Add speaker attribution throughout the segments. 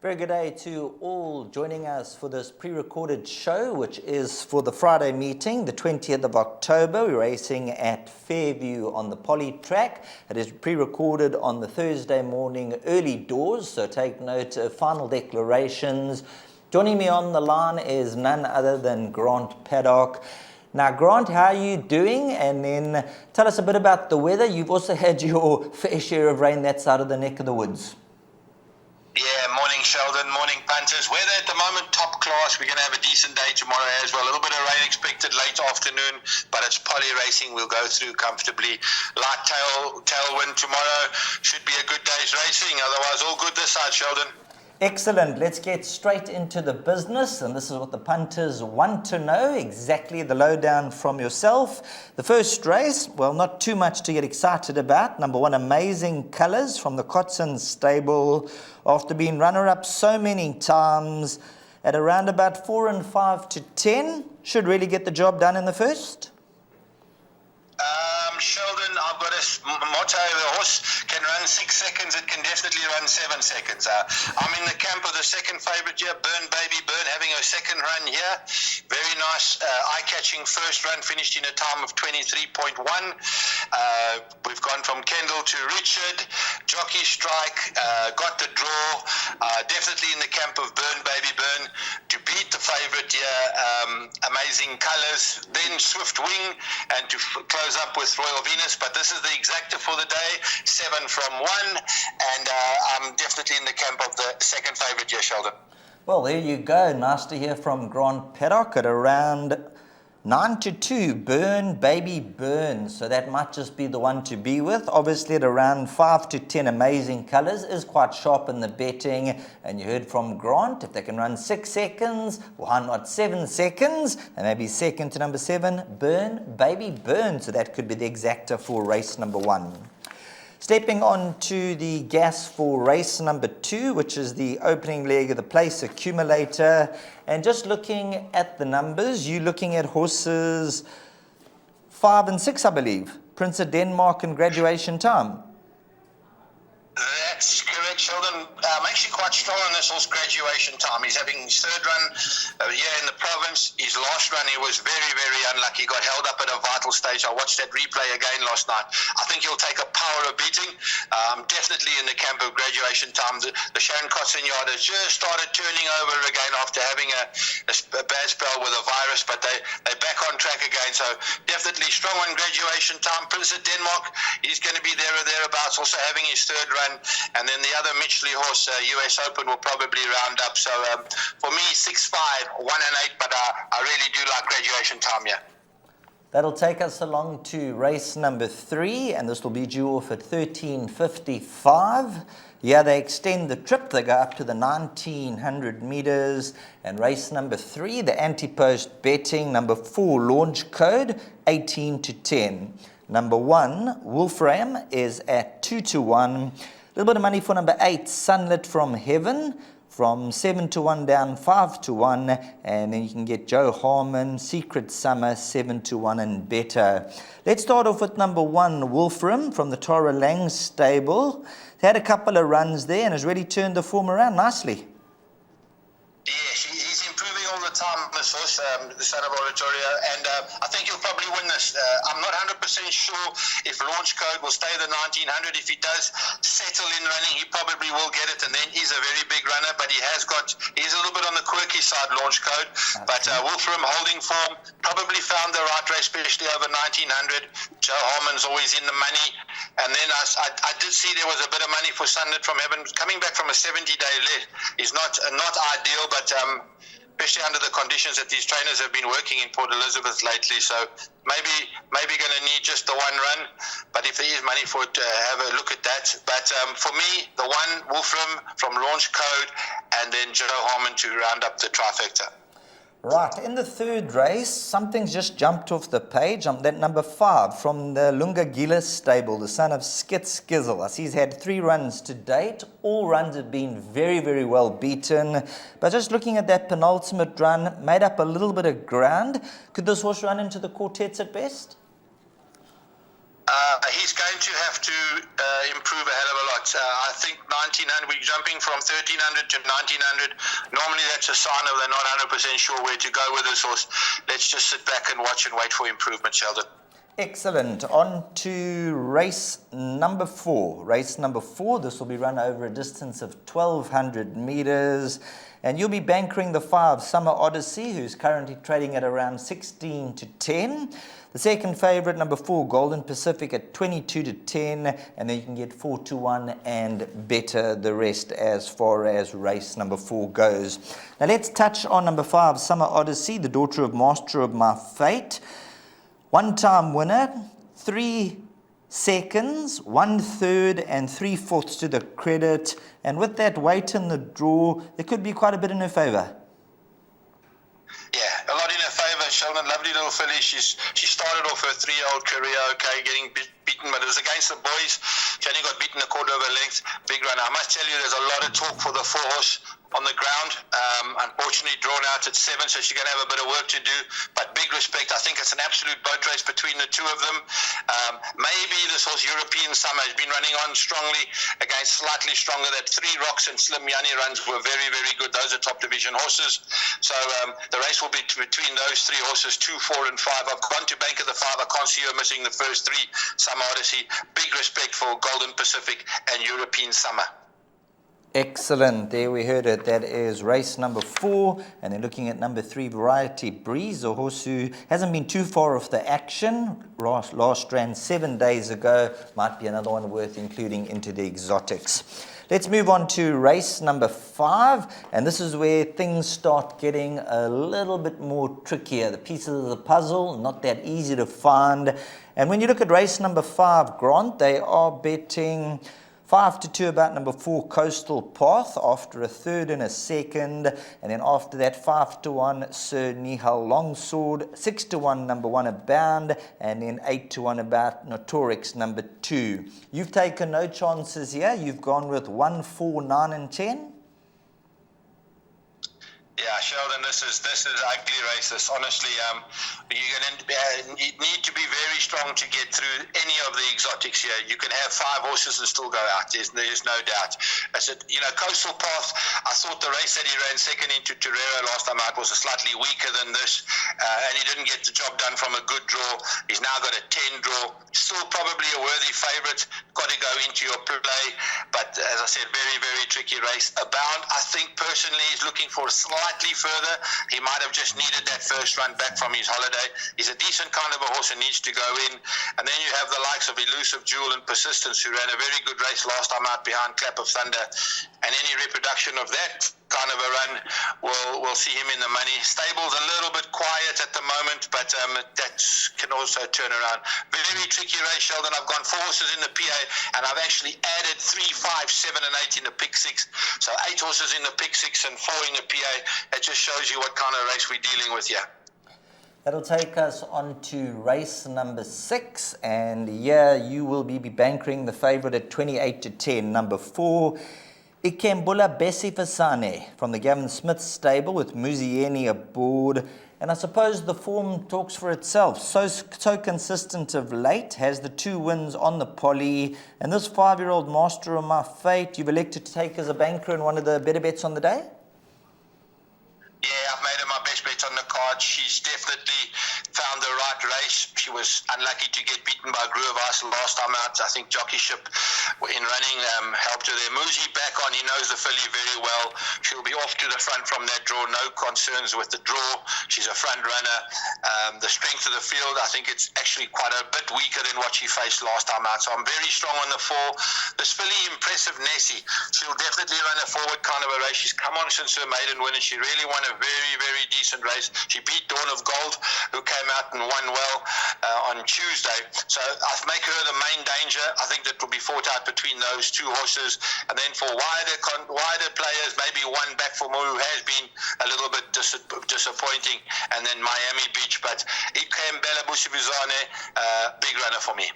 Speaker 1: Very good day to all joining us for this pre-recorded show, which is for the Friday meeting, the 20th of October. We're racing at Fairview on the poly track. It is pre-recorded on the Thursday morning early doors, so take note of final declarations. Joining me on the line is none other than Grant Paddock. Now, Grant, how are you doing? And then tell us a bit about the weather. You've also had your fair share of rain that side of the neck of the woods.
Speaker 2: Yeah, morning Sheldon, morning punters. Weather at the moment, top class. We're going to have a decent day tomorrow as well. A little bit of rain expected late afternoon, but it's poly racing. We'll go through comfortably. Light tailwind tomorrow. Should be a good day's racing. Otherwise, all good this side, Sheldon.
Speaker 1: Excellent. Let's get straight into the business, and this is what the punters want to know, exactly the lowdown from yourself. The first race, well, not too much to get excited about. Number one, Amazing Colours from the Kotson stable. After being runner-up so many times, at around about 4 and 5 to 10, should really get the job done in the first.
Speaker 2: Sheldon, I've got a motto. The horse can run 6 seconds. It can definitely run 7 seconds. I'm in the camp of the second favourite here, Burn Baby Burn, having a second run here. Very nice, eye-catching first run, finished in a time of 23.1. We've gone from Kendall to Richard. Jockey Strike, got the draw. Definitely in the camp of Burn Baby Burn to beat the favourite here, Amazing Colours. Then Swift Wing, and to close up with Royal Venus, but this is the exacta for the day, 7 from 1, and I'm definitely in the camp of the second favourite here, Sheldon.
Speaker 1: Well, there you go. Nice to hear from Grant Paddock at around 9 to 2, Burn Baby Burn. So that might just be the one to be with. Obviously at around 5 to 10, Amazing Colours is quite sharp in the betting. And you heard from Grant, if they can run 6 seconds, why not 7 seconds? And maybe second to number 7, Burn Baby Burn. So that could be the exacta for race number 1. Stepping on to the gas for race number 2, which is the opening leg of the place accumulator. And just looking at the numbers, you're looking at horses 5 and 6, I believe. Prince of Denmark and Graduation Time.
Speaker 2: That's correct, Sheldon. I'm actually quite strong on this horse, Graduation Time. He's having his third run here in the province. His last run, he was very, very unlucky. Got held up at a vital stage. I watched that replay again last night. I think he'll take a power of beating. Definitely in the camp of Graduation Time. The Sharon Kotson yard has just started turning over again after having a bad spell with a virus, but they're back on track again. So definitely strong on Graduation Time. Prince of Denmark, he's going to be there or thereabouts, also having his third run. And then the other Mitchley horse, US Open, will probably round up. So for me, 6-5, 1 and 8, but I really do like Graduation Time, yeah.
Speaker 1: That'll take us along to race number 3, and this will be due off at 13:55. Yeah, they extend the trip. They go up to the 1900 meters. And race number 3, the anti-post betting, number 4, launch code, 18 to 10. Number 1, Wolfram, is at 2 to 1. A little bit of money for number 8, Sunlit from Heaven, from 7 to 1 down 5 to 1. And then you can get Joe Harmon, Secret Summer, 7 to 1 and better. Let's start off with number 1, Wolfram, from the Tara Lang stable. They had a couple of runs there and has really turned the form around nicely.
Speaker 2: Yes, he's improving all the time, this horse, the son of Oratorio, and I think he'll probably win this. I'm not 100% sure if launch code will stay the 1900. If he does settle in running, he probably will get it, and then he's a very big runner, but he's a little bit on the quirky side, launch code. Okay. But Wolfram holding form, probably found the right race, especially over 1900. Joe Harmon's always in the money, and then I did see there was a bit of money for Sunlit from Heaven. Coming back from a 70-day let is not ideal, but especially under the conditions that these trainers have been working in Port Elizabeth lately. So maybe going to need just the one run. But if there is money for it, have a look at that. But for me, the 1, Wolfram from launch code, and then Joe Harmon to round up the trifecta.
Speaker 1: Right, in the third race, something's just jumped off the page. That number 5 from the Lunga Gila stable, the son of Skit Skizzle. I see he's had 3 runs to date. All runs have been very, very well beaten. But just looking at that penultimate run, made up a little bit of ground. Could this horse run into the quartets at best?
Speaker 2: He's going to have to improve a hell of a lot. I think 1900, we're jumping from 1300 to 1900. Normally that's a sign of they're not 100% sure where to go with this horse. Let's just sit back and watch and wait for improvement, Sheldon.
Speaker 1: Excellent. On to race number 4. Race number 4, this will be run over a distance of 1,200 meters. And you'll be bankering the 5 Summer Odyssey, who's currently trading at around 16 to 10. The second favourite, number 4, Golden Pacific, at 22 to 10. And then you can get 4 to 1 and better the rest as far as race number 4 goes. Now let's touch on number 5, Summer Odyssey, the daughter of Master of My Fate. One-time winner, 3 seconds, 1/3 and 3/4 to the credit. And with that weight in the draw, there could be quite a bit in her favour.
Speaker 2: Yeah, a lot in her favour, Sheldon. Lovely little filly. She started off her 3-year-old career, okay, getting beaten, but it was against the boys. She only got beaten a quarter of a length. Big runner. I must tell you, there's a lot of talk for the 4-horse on the ground. Unfortunately drawn out at 7, so she's going to have a bit of work to do, but big respect. I think it's an absolute boat race between the two of them. Maybe this horse, European Summer, has been running on strongly against slightly stronger. That 3 Rocks and Slim Yanni runs were very, very good. Those are top division horses. So the race will be between those 3 horses, 2, 4 and 5. I've gone to bank of the 5. I can't see her missing the first 3. Summer Odyssey. Big respect for Golden Pacific and European Summer.
Speaker 1: Excellent. There we heard it. That is race number 4. And then looking at number 3, Variety Breeze, a horse who hasn't been too far off the action. Last ran 7 days ago. Might be another one worth including into the exotics. Let's move on to race number 5. And this is where things start getting a little bit more trickier. The pieces of the puzzle, not that easy to find. And when you look at race number 5, Grant, they are betting 5 to 2 about number 4, Coastal Path, after a 3rd and a 2nd. And then after that, 5 to 1, Sir Nihal Longsword, 6 to 1, number 1, Abound, and then 8 to 1 about Notorix, number 2. You've taken no chances here. You've gone with 1, 4, 9 and 10.
Speaker 2: Yeah, Sheldon, this is ugly race. This honestly, you're going to need to be very strong to get through any of the exotics here. You can have 5 horses and still go out. There's no doubt. I said, Coastal Path. I thought the race that he ran second into Torero last time out was slightly weaker than this, and he didn't get the job done from a good draw. He's now got a 10 draw. Still probably a worthy favourite. Got to go into your play, but as I said, very, very tricky race. Abound, I think personally, is looking for slightly further. He might have just needed that first run back from his holiday. He's a decent kind of a horse and needs to go in. And then you have the likes of Elusive Jewel and Persistence, who ran a very good race last time out behind Clap of Thunder. And any reproduction of that kind of a run will see him in the money. Stable's a little bit quiet at the moment, but that can also turn around. Very tricky race, Sheldon. I've gone 4 horses in the PA, and I've actually added 3, 5, 7 and 8 in the pick 6. So 8 horses in the pick 6 and 4 in the PA. It just shows you what kind of race we're dealing with here.
Speaker 1: That'll take us on to race number 6, and yeah, you will be bankering the favourite at 28 to 10, number 4, Ikembula Besifasane from the Gavin Smith stable with Muzieni aboard. And I suppose the form talks for itself. So consistent of late, has the 2 wins on the poly. And this 5-year-old Master of My Fate, you've elected to take as a banker in one of the better bets on the day?
Speaker 2: Yeah, I've made her my best bet on the card. She's definitely found the right race. She was unlucky to get beaten by Gruevas last time out. I think jockeyship in running helped her there. Muzi back on. He knows the filly very well. She'll be off to the front from that draw. No concerns with the draw. She's a front runner. The strength of the field, I think it's actually quite a bit weaker than what she faced last time out. So I'm very strong on the 4. This filly, Impressive Nessie, she'll definitely run a forward kind of a race. She's come on since her maiden win, and she really won a very, very decent race. She beat Dawn of Gold, who came out and won well on Tuesday. So I make her the main danger. I think that will be fought out between those 2 horses. And then for wider players, maybe one back for Mo, who has been a little bit disappointing. And then Miami Beach. But Ikembula Besifasane, big runner for me.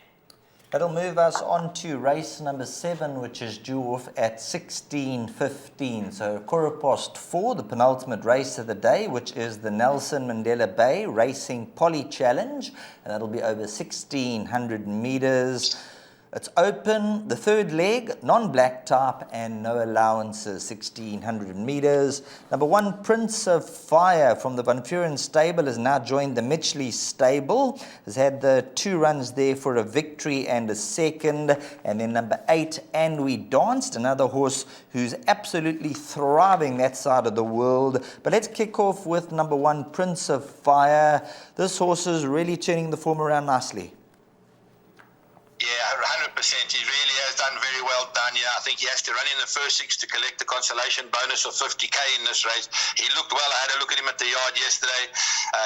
Speaker 1: That'll move us on to race number 7, which is due off at 16:15. So 4:15, the penultimate race of the day, which is the Nelson Mandela Bay Racing Poly Challenge, and that'll be over 1,600 meters. It's open, the third leg, non-black type and no allowances, 1,600 meters. Number 1, Prince of Fire from the Van Vuren stable has now joined the Mitchley stable. Has had the 2 runs there for a victory and a second. And then number 8, And We Danced, another horse who's absolutely thriving that side of the world. But let's kick off with number 1, Prince of Fire. This horse is really turning the form around nicely.
Speaker 2: Yeah, 100%. He really has done very well down here. I think he has to run in the first 6 to collect the consolation bonus of 50k in this race. He looked well. I had a look at him at the yard yesterday.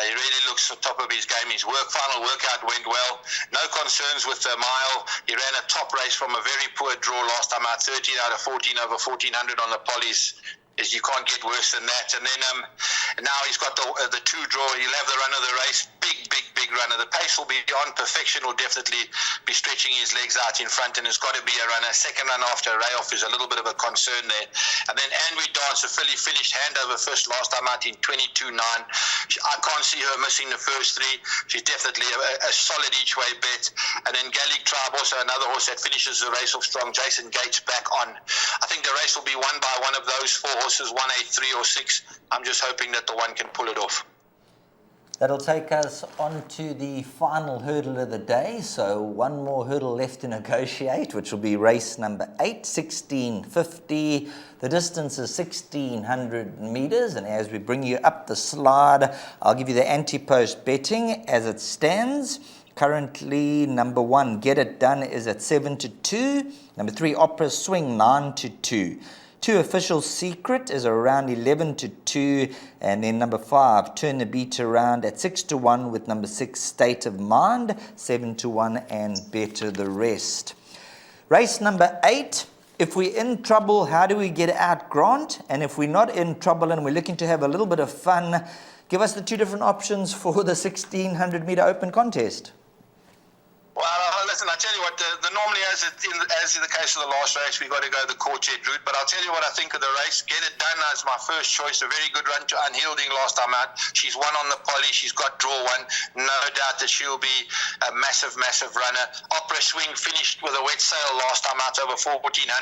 Speaker 2: He really looks on top of his game. His final workout went well. No concerns with the mile. He ran a top race from a very poor draw last time out, 13 out of 14 over 1,400 on the polys. You can't get worse than that. And then now he's got the 2 draw. He'll have the run of the race. Big runner. The pace will be on perfection. Will definitely be stretching his legs out in front, and it's got to be a runner. Second run after a Rayoff is a little bit of a concern there. And then And We Dance, a filly finished handover first last time out in 22.9. I can't see her missing the first 3. She's definitely a solid each way bet. And then Gallic Tribe, also another horse that finishes the race off strong. Jason Gates back on. I think the race will be won by one of those 4 horses, 1, 8, 3 or 6. I'm just hoping that the one can pull it off.
Speaker 1: That'll take us on to the final hurdle of the day. So one more hurdle left to negotiate, which will be race number 8, 16:50. The distance is 1,600 meters. And as we bring you up the slide, I'll give you the anti-post betting as it stands. Currently, number 1, Get It Done, is at 7-2. Number 3, Opera Swing, 9-2. 2, Official Secret, is around 11-2. And then number 5, Turn the Beat Around, at 6-1, with number 6, State of Mind, 7-1, and Better the Rest. Race number 8. If we're in trouble, how do we get out, Grant? And if we're not in trouble and we're looking to have a little bit of fun, give us the 2 different options for the 1,600-meter open contest.
Speaker 2: Well, listen, I tell you what, normally as in the case of the last race, we've got to go the quartet route, but I'll tell you what I think of the race. Get It Done as my first choice, a very good run to Unhilding last time out. She's won on the poly, she's got draw 1, no doubt that she'll be a massive runner. Opera Swing finished with a wet sail last time out, over 1,400.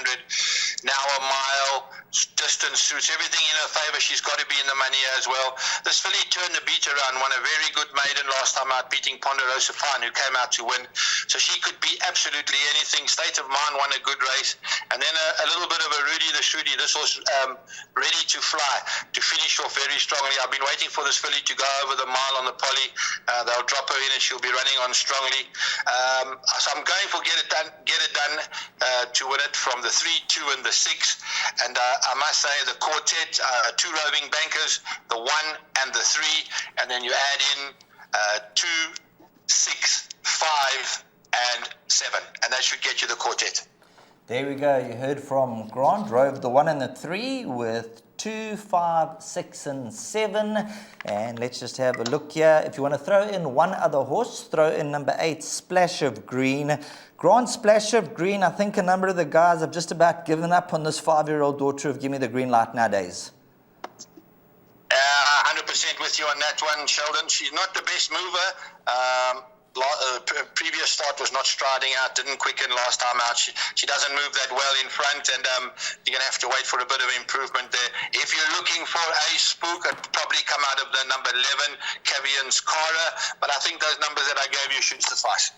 Speaker 2: Now a mile, distance suits everything in her favour. She's got to be in the money as well. This filly Turned the Beat Around, won a very good maiden last time out, beating Ponderosa Fine, who came out to win. So she could be absolutely anything. State of Mind won a good race. And then a little bit of a Rudy the Shrudy. This was ready to fly, to finish off very strongly. I've been waiting for this filly to go over the mile on the poly. They'll drop her in and she'll be running on strongly. So I'm going for Get It Done to win it from the 3, 2 and the 6. And I must say the quartet, 2 roving bankers, the 1 and the 3. And then you add in 2, 6, 5 and 7, and that should get you the quartet.
Speaker 1: There we go. You heard from Grant. Drove the 1 and the 3 with 2, 5, 6 and 7. And let's just have a look here. If you want to throw in one other horse, throw in number 8, Splash of Green. Grant, Splash of Green, I think a number of the guys have just about given up on this 5-year-old daughter of Give Me the Green Light nowadays.
Speaker 2: 100% with you on that one, Sheldon. She's not the best mover. Previous start was not striding out, didn't quicken last time out. She doesn't move that well in front, and you're going to have to wait for a bit of improvement there. If you're looking for a spook, it'd probably come out of the number 11, Cavian's Cara, but I think those numbers that I gave you should suffice.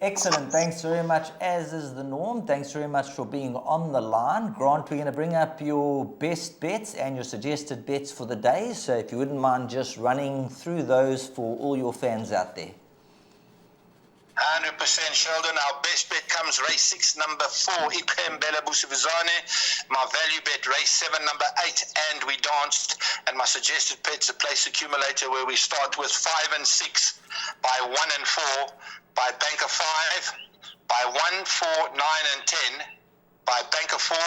Speaker 1: Excellent. Thanks very much, as is the norm. Thanks very much for being on the line. Grant, we're going to bring up your best bets and your suggested bets for the day, so if you wouldn't mind just running through those for all your fans out there.
Speaker 2: 100% Sheldon. Our best bet comes race 6, number 4, Ikembela Busivizane. My value bet, race 7, number 8, And We Danced. And my suggested bet's a place accumulator where we start with 5 and 6, by 1 and 4, by banker 5, by 1, 4, 9 and 10, by banker 4,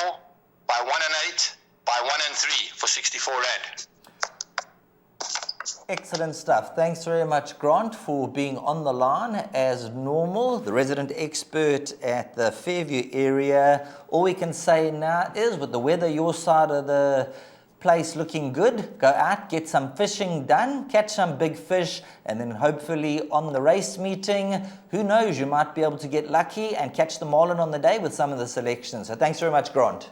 Speaker 2: by 1 and 8, by 1 and 3 for 64 rand.
Speaker 1: Excellent stuff. Thanks very much, Grant, for being on the line as normal, the resident expert at the Fairview area. All we can say now is, with the weather your side of the place looking good, go out, get some fishing done, catch some big fish, and then hopefully on the race meeting, who knows, you might be able to get lucky and catch the marlin on the day with some of the selections. So thanks very much, Grant.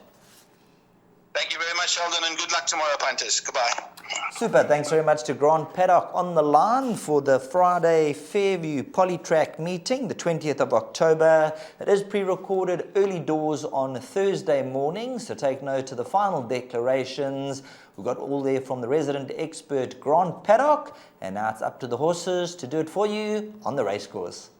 Speaker 2: Thank you very much, Sheldon, and good luck tomorrow, punters. Goodbye.
Speaker 1: Super. Thanks very much to Grant Paddock on the line for the Friday Fairview Polytrack meeting, the 20th of October. It is pre-recorded early doors on Thursday morning, so take note of the final declarations. We've got all there from the resident expert Grant Paddock, and now it's up to the horses to do it for you on the racecourse.